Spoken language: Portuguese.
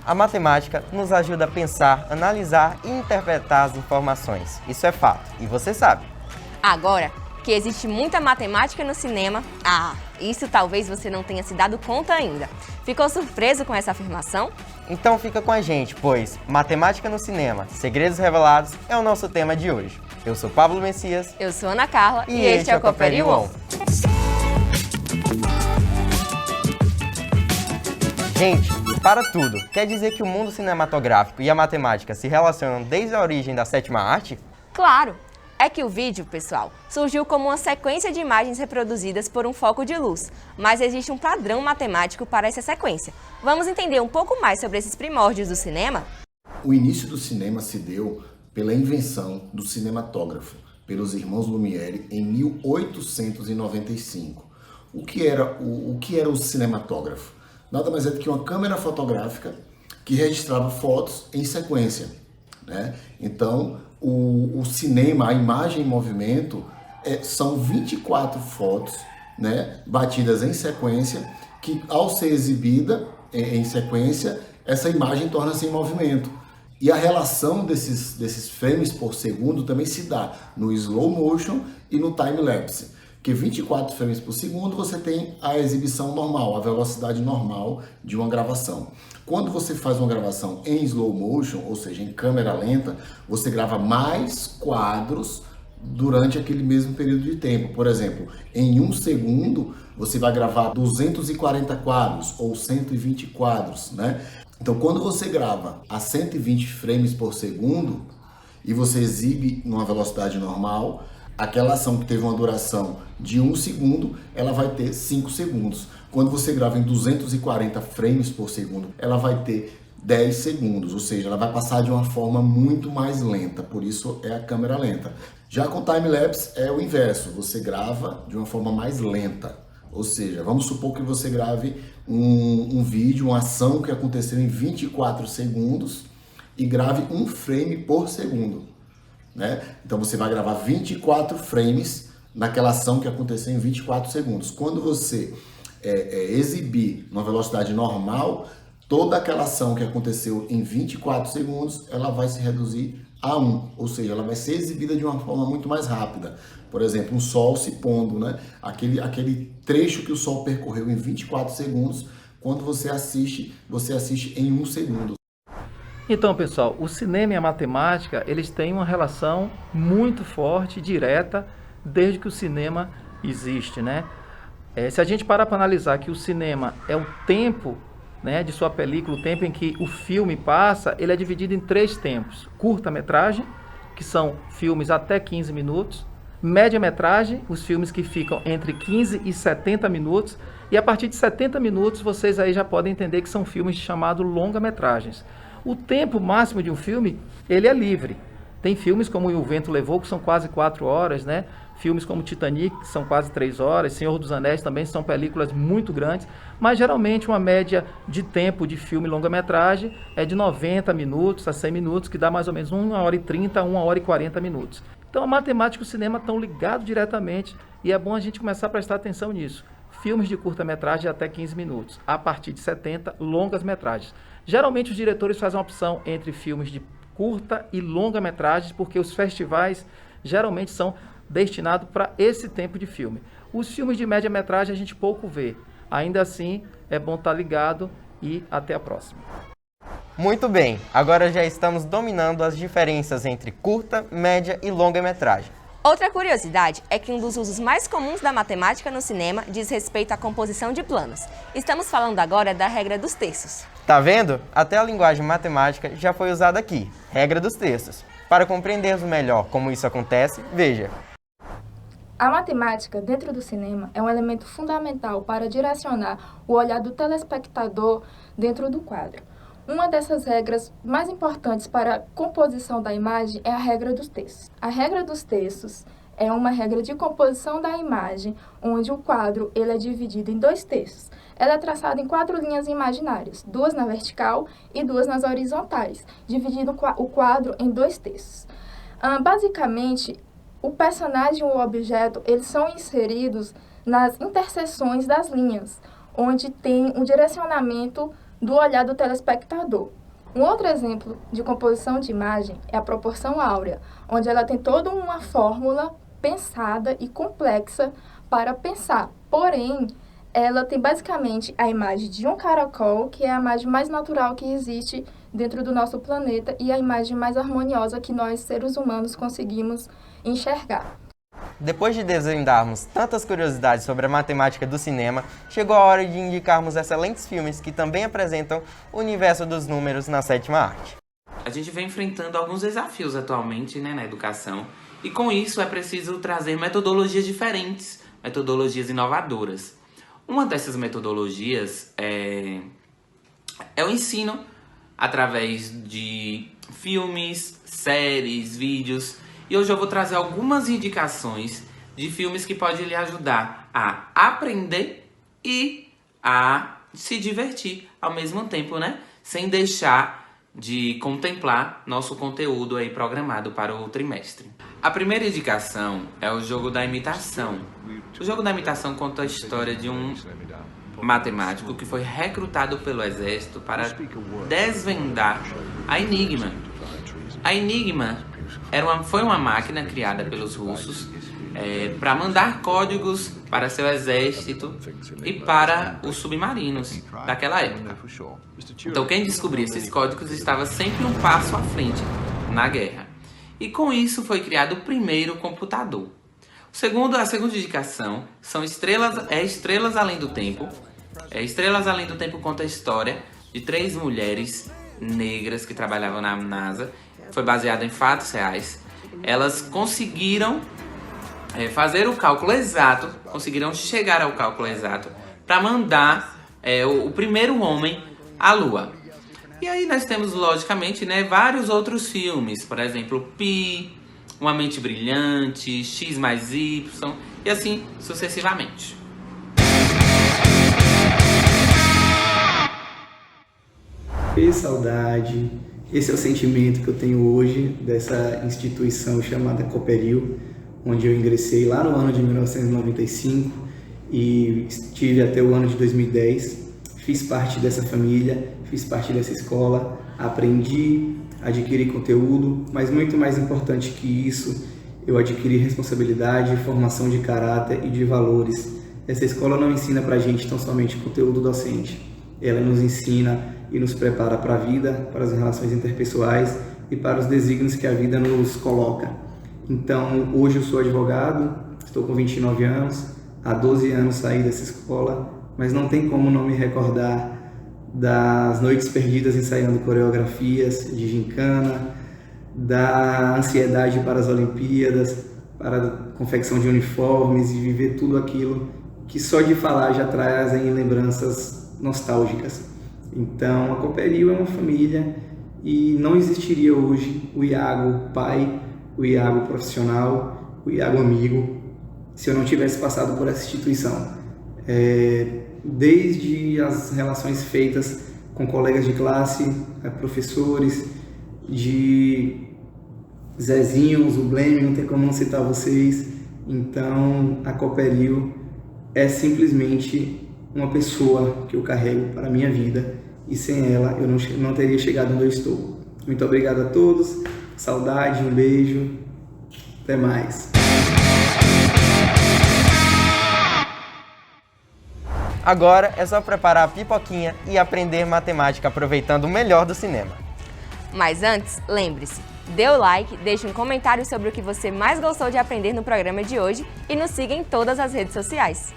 A matemática nos ajuda a pensar, analisar e interpretar as informações. Isso é fato, e você sabe. Agora, que existe muita matemática no cinema, isso talvez você não tenha se dado conta ainda. Ficou surpreso com essa afirmação? Então fica com a gente, pois Matemática no Cinema, Segredos Revelados é o nosso tema de hoje. Eu sou Pablo Messias. Eu sou Ana Carla e este é o Confere On. Gente, para tudo, quer dizer que o mundo cinematográfico e a matemática se relacionam desde a origem da sétima arte? Claro! É que o vídeo, pessoal, surgiu como uma sequência de imagens reproduzidas por um foco de luz, mas existe um padrão matemático para essa sequência. Vamos entender um pouco mais sobre esses primórdios do cinema? O início do cinema se deu pela invenção do cinematógrafo, pelos irmãos Lumière, em 1895. O que era o cinematógrafo? Nada mais é do que uma câmera fotográfica que registrava fotos em sequência, né? Então, o cinema, a imagem em movimento, são 24 fotos, né, batidas em sequência, que ao ser exibida em sequência, essa imagem torna-se em movimento. E a relação desses frames por segundo também se dá no slow motion e no time-lapse. Porque 24 frames por segundo você tem a exibição normal, a velocidade normal de uma gravação. Quando você faz uma gravação em slow motion, ou seja, em câmera lenta, você grava mais quadros durante aquele mesmo período de tempo. Por exemplo, em 1 segundo você vai gravar 240 quadros ou 120 quadros, né? Então, quando você grava a 120 frames por segundo e você exibe numa velocidade normal, aquela ação que teve uma duração de 1 segundo, ela vai ter 5 segundos. Quando você grava em 240 frames por segundo, ela vai ter 10 segundos, ou seja, ela vai passar de uma forma muito mais lenta, por isso é a câmera lenta. Já com time-lapse é o inverso, você grava de uma forma mais lenta, ou seja, vamos supor que você grave um vídeo, uma ação que aconteceu em 24 segundos e grave 1 frame por segundo. Né? Então você vai gravar 24 frames naquela ação que aconteceu em 24 segundos. Quando você exibir numa velocidade normal, toda aquela ação que aconteceu em 24 segundos, ela vai se reduzir a 1, ou seja, ela vai ser exibida de uma forma muito mais rápida. Por exemplo, um sol se pondo, né? Aquele trecho que o sol percorreu em 24 segundos, quando você assiste em 1 segundo. Então, pessoal, o cinema e a matemática, eles têm uma relação muito forte, direta, desde que o cinema existe, né? Se a gente parar para analisar que o cinema é o tempo, né, de sua película, o tempo em que o filme passa, ele é dividido em 3 tempos. Curta-metragem, que são filmes até 15 minutos. Média-metragem, os filmes que ficam entre 15 e 70 minutos. E a partir de 70 minutos, vocês aí já podem entender que são filmes chamados longa-metragens. O tempo máximo de um filme, ele é livre. Tem filmes como O Vento Levou, que são quase 4 horas, né? Filmes como Titanic, que são quase 3 horas. Senhor dos Anéis também são películas muito grandes. Mas geralmente uma média de tempo de filme longa-metragem é de 90 minutos a 100 minutos, que dá mais ou menos 1h30 a 1h40 minutos. Então a matemática e o cinema estão ligados diretamente e é bom a gente começar a prestar atenção nisso. Filmes de curta-metragem até 15 minutos. A partir de 70, longas-metragens. Geralmente os diretores fazem uma opção entre filmes de curta e longa-metragens, porque os festivais geralmente são destinados para esse tempo de filme. Os filmes de média-metragem a gente pouco vê. Ainda assim, é bom estar ligado e até a próxima. Muito bem, agora já estamos dominando as diferenças entre curta, média e longa-metragem. Outra curiosidade é que um dos usos mais comuns da matemática no cinema diz respeito à composição de planos. Estamos falando agora da regra dos terços. Tá vendo? Até a linguagem matemática já foi usada aqui, regra dos terços. Para compreendermos melhor como isso acontece, veja. A matemática, dentro do cinema, é um elemento fundamental para direcionar o olhar do telespectador dentro do quadro. Uma dessas regras mais importantes para a composição da imagem é a regra dos terços. A regra dos terços é uma regra de composição da imagem, onde o quadro ele é dividido em 2 terços. Ela é traçada em 4 linhas imaginárias, 2 na vertical e 2 nas horizontais, dividindo o quadro em 2 terços. Basicamente, o personagem e o objeto eles são inseridos nas interseções das linhas, onde tem um direcionamento do olhar do telespectador. Um outro exemplo de composição de imagem é a proporção áurea, onde ela tem toda uma fórmula pensada e complexa para pensar. Porém, ela tem basicamente a imagem de um caracol, que é a imagem mais natural que existe dentro do nosso planeta e a imagem mais harmoniosa que nós, seres humanos, conseguimos enxergar. Depois de desvendarmos tantas curiosidades sobre a matemática do cinema, chegou a hora de indicarmos excelentes filmes que também apresentam o universo dos números na sétima arte. A gente vem enfrentando alguns desafios atualmente, né, na educação, e com isso é preciso trazer metodologias diferentes, metodologias inovadoras. Uma dessas metodologias é o ensino através de filmes, séries, vídeos. E hoje eu vou trazer algumas indicações de filmes que podem lhe ajudar a aprender e a se divertir ao mesmo tempo, né? Sem deixar de contemplar nosso conteúdo aí programado para o trimestre. A primeira indicação é o Jogo da Imitação. O Jogo da Imitação conta a história de um matemático que foi recrutado pelo exército para desvendar a Enigma. A Enigma foi uma máquina criada pelos russos para mandar códigos para seu exército e para os submarinos daquela época. Então quem descobria esses códigos estava sempre um passo à frente na guerra. E com isso foi criado o primeiro computador. A segunda indicação são Estrelas Além do Tempo. Estrelas Além do Tempo conta a história de 3 mulheres negras que trabalhavam na NASA. Foi baseado em fatos reais. Elas conseguiram fazer o cálculo exato, conseguiram chegar ao cálculo exato para mandar o primeiro homem à Lua. E aí nós temos, logicamente, né, vários outros filmes, por exemplo, Pi, Uma Mente Brilhante, X mais Y, e assim sucessivamente. Que saudade! Esse é o sentimento que eu tenho hoje dessa instituição chamada Cooperil, onde eu ingressei lá no ano de 1995 e estive até o ano de 2010. Fiz parte dessa família, fiz parte dessa escola, aprendi, adquiri conteúdo, mas muito mais importante que isso, eu adquiri responsabilidade, formação de caráter e de valores. Essa escola não ensina pra gente tão somente conteúdo docente, ela nos ensina e nos prepara para a vida, para as relações interpessoais e para os desígnios que a vida nos coloca. Então, hoje eu sou advogado, estou com 29 anos, há 12 anos saí dessa escola, mas não tem como não me recordar das noites perdidas ensaiando coreografias de gincana, da ansiedade para as Olimpíadas, para a confecção de uniformes e viver tudo aquilo que só de falar já trazem lembranças nostálgicas. Então, a Cooperil é uma família e não existiria hoje o Iago pai, o Iago profissional, o Iago amigo, se eu não tivesse passado por essa instituição. Desde as relações feitas com colegas de classe, professores, de Zezinhos, o Bleme, não tem como não citar vocês. Então, a Cooperil é simplesmente uma pessoa que eu carrego para a minha vida e sem ela eu não teria chegado onde eu estou. Muito obrigado a todos, saudade, um beijo, até mais. Agora é só preparar a pipoquinha e aprender matemática aproveitando o melhor do cinema. Mas antes, lembre-se, dê o like, deixe um comentário sobre o que você mais gostou de aprender no programa de hoje e nos siga em todas as redes sociais.